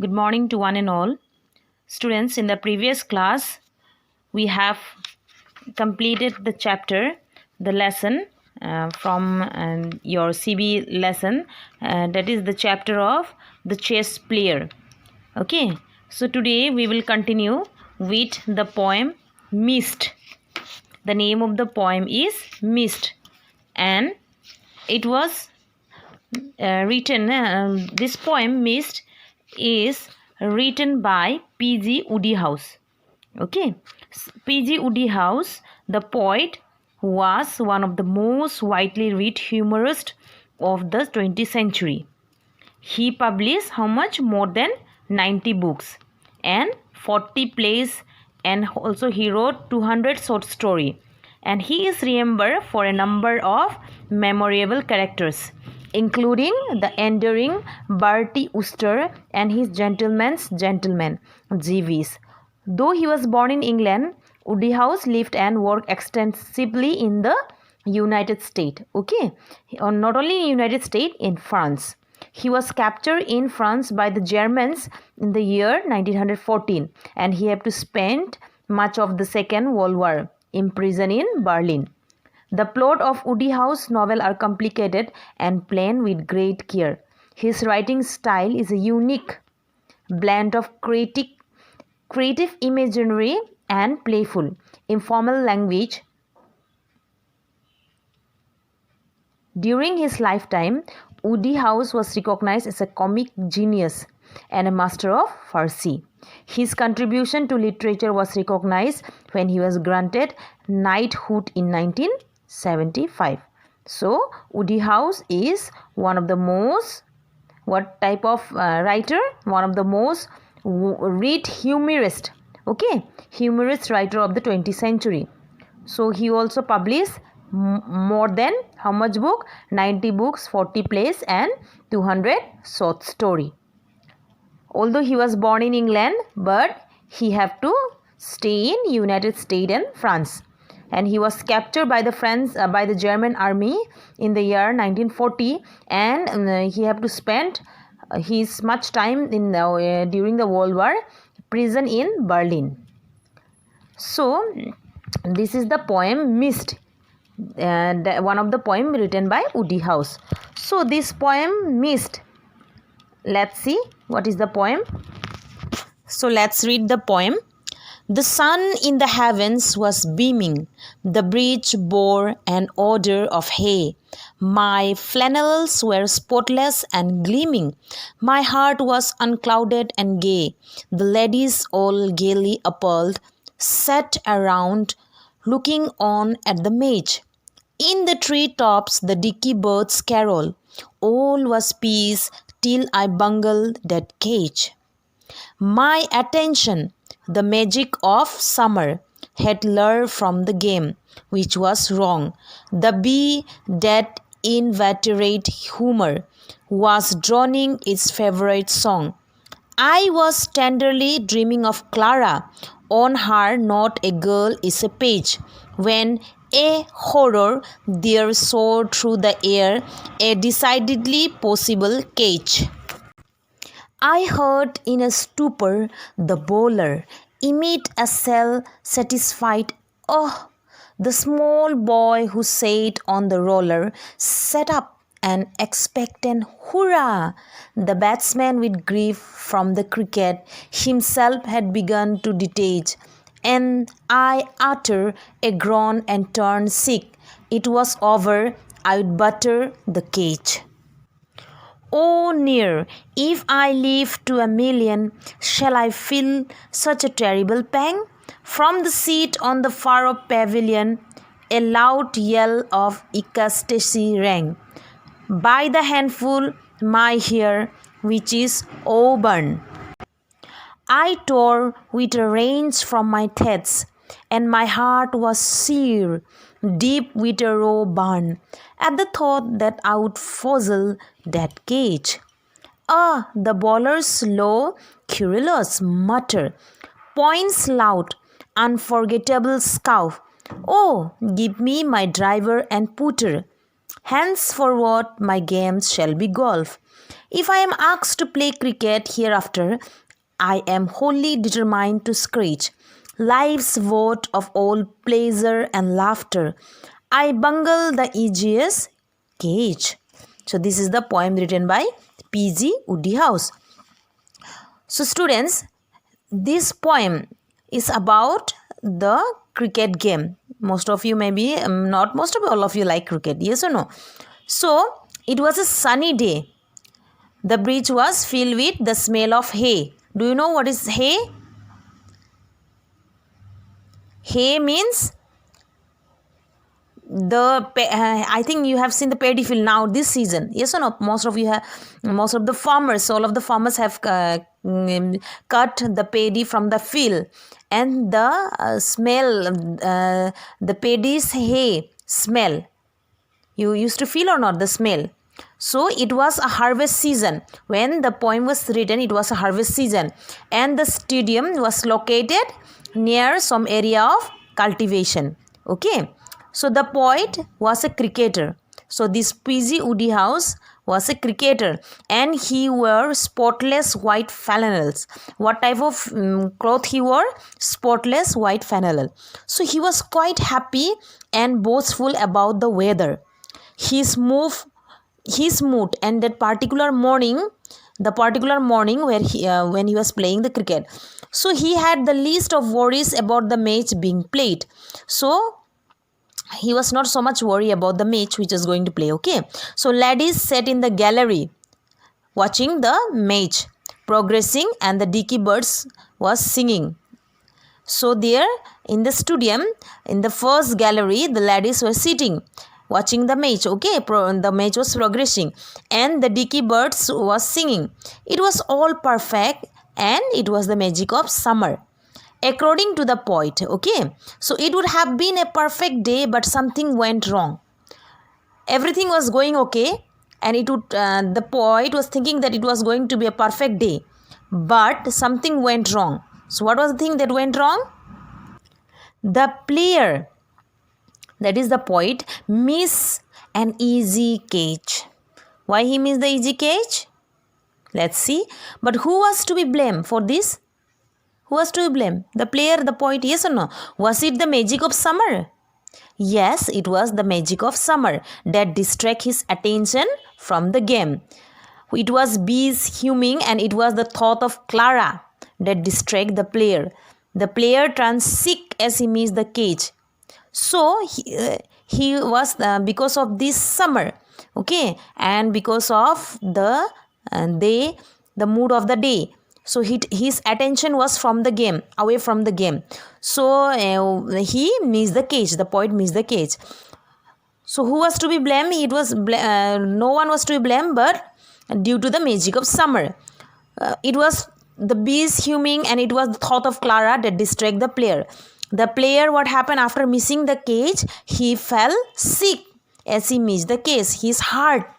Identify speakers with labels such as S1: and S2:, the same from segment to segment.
S1: Good morning to one and all. Students, in the previous class, we have completed the chapter, the lesson from your CB lesson. That is the chapter of the chess player. Okay, so today we will continue with the poem Mist. The name of the poem is Mist, and it was written, this poem Mist is written by P.G. Wodehouse. Okay, P.G. Wodehouse, the poet, was one of the most widely read humorists of the 20th century. He published how much? More than 90 books and 40 plays, and also he wrote 200 short stories. And he is remembered for a number of memorable characters, including the enduring Bertie Wooster and his gentleman's gentleman, Jeeves. Though he was born in England, Wodehouse lived and worked extensively in the United States. Okay, or not only in United States, in France. He was captured in France by the Germans in the year 1914, and he had to spend much of the Second World War imprisoned in Berlin. The plot of Wodehouse novel are complicated and planned with great care. His writing style is a unique blend of creative imaginary and playful, informal language. During his lifetime, Wodehouse was recognized as a comic genius and a master of Farsi. His contribution to literature was recognized when he was granted knighthood in 1975. So, Wodehouse is one of the most, what type of writer? One of the most read humorist. Okay, humorist writer of the 20th century. So, he also published more than how much book? 90 books, 40 plays and 200 short story. Although he was born in England, but he have to stay in United States and France, and he was captured by the German army in the year 1940, and he have to spend his much time in during the World War prison in Berlin. So this is the poem Mist, and one of the poem written by Wodehouse. So this poem Mist, let's see what is the poem. So let's read the poem. The sun in the heavens was beaming. The bridge bore an odor of hay. My flannels were spotless and gleaming. My heart was unclouded and gay. The ladies, all gaily appalled, sat around looking on at the mage. In the tree tops the dicky birds carol. All was peace till I bungled that cage. My attention, the magic of summer, had lured from the game, which was wrong. The bee, that inveterate humor, was droning its favorite song. I was tenderly dreaming of Clara. On her not a girl is a page, when a horror there soared through the air, a decidedly possible cage. I heard in a stupor the bowler emit a self-satisfied "oh." The small boy who sat on the roller set up an expectant "hurrah." The batsman, with grief from the cricket, himself had begun to detach, and I uttered a groan and turned sick. It was over. I would butter the cage. Oh, near, if I live to a million, shall I feel such a terrible pang? From the seat on the far-off pavilion, a loud yell of ecstasy rang. By the handful, my hair, which is auburn, I tore with a range from my threads, and my heart was seared deep with a raw burn at the thought that I would fuzzle that cage. Ah, the bowler's low, querulous mutter, points loud, unforgettable scoff. Oh, give me my driver and putter. Henceforward my games shall be golf. If I am asked to play cricket hereafter, I am wholly determined to scratch life's vote of all pleasure and laughter. I bungle the easiest cage. So this is the poem written by P.G. Wodehouse. So students, this poem is about the cricket game. Most of you maybe, not most of all of you like cricket, yes or no? So it was a sunny day. The bridge was filled with the smell of hay. Do you know what is hay? Hay means I think you have seen the paddy field now this season, yes or no? Most of the farmers, all of the farmers have cut the paddy from the field, and the smell, the paddy's hay smell, you used to feel or not the smell? So it was a harvest season. When the poem was written, it was a harvest season, and the stadium was located near some area of cultivation. Okay, so the poet was a cricketer. So this P.G. Wodehouse was a cricketer, and he wore spotless white flannels. What type of cloth he wore? Spotless white flannel. So he was quite happy and boastful about the weather. His mood, and that particular morning, where when he was playing the cricket, so he had the least of worries about the match being played. So he was not so much worried about the match which was going to play. Okay, so ladies sat in the gallery watching the match progressing, and the dicky birds was singing. So there in the stadium, in the first gallery, the ladies were sitting watching the match. Okay, the match was progressing, and the dicky birds was singing. It was all perfect, and it was the magic of summer, according to the poet. Okay, so it would have been a perfect day, but something went wrong. Everything was going okay, and the poet was thinking that it was going to be a perfect day, but something went wrong. So what was the thing that went wrong? The player, that is the poet, missed an easy catch. Why he missed the easy catch? Let's see. But who was to be blamed for this? Who was to be blamed? The player, the poet, yes or no? Was it the magic of summer? Yes, it was the magic of summer that distracted his attention from the game. It was bees humming, and it was the thought of Clara that distracted the player. The player turned sick as he missed the catch. So he was because of this summer, okay, and because of the mood of the day. So his attention was from the game, away from the game. So he missed the catch. The poet missed the catch. So who was to be blamed? It was no one was to be blamed, but due to the magic of summer, it was the bees humming, and it was the thought of Clara that distracted the player. The player, what happened after missing the catch? He fell sick as he missed the catch. His heart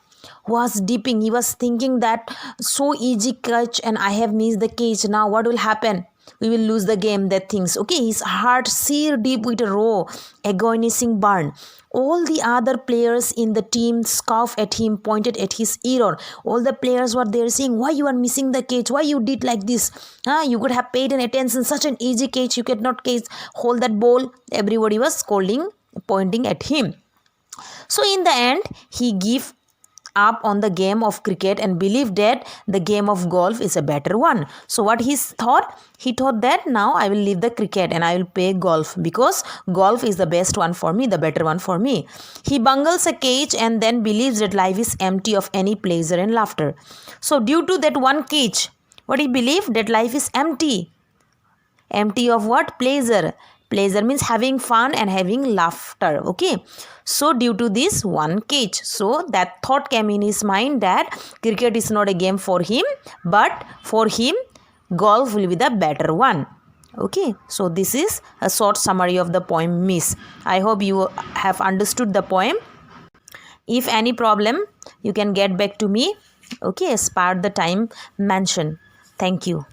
S1: was dipping. He was thinking that so easy catch, and I have missed the catch. Now what will happen? We will lose the game. That things. Okay, his heart seared deep with a raw, agonizing burn. All the other players in the team scoffed at him, pointed at his error. All the players were there saying, why you are missing the catch? Why you did like this? You could have paid an attention. Such an easy catch. You cannot hold that ball. Everybody was scolding, pointing at him. So in the end, he gave up on the game of cricket and believed that the game of golf is a better one. So what he thought? He thought that now I will leave the cricket and I will play golf, because golf is the best one for me, the better one for me. He bungles a cage and then believes that life is empty of any pleasure and laughter. So due to that one cage, what he believed? That life is empty. Empty of what? Pleasure. Pleasure means having fun and having laughter. Okay. So due to this one cage, so that thought came in his mind that cricket is not a game for him, but for him golf will be the better one. Okay. So this is a short summary of the poem Miss. I hope you have understood the poem. If any problem, you can get back to me. Okay. As per the time mentioned. Thank you.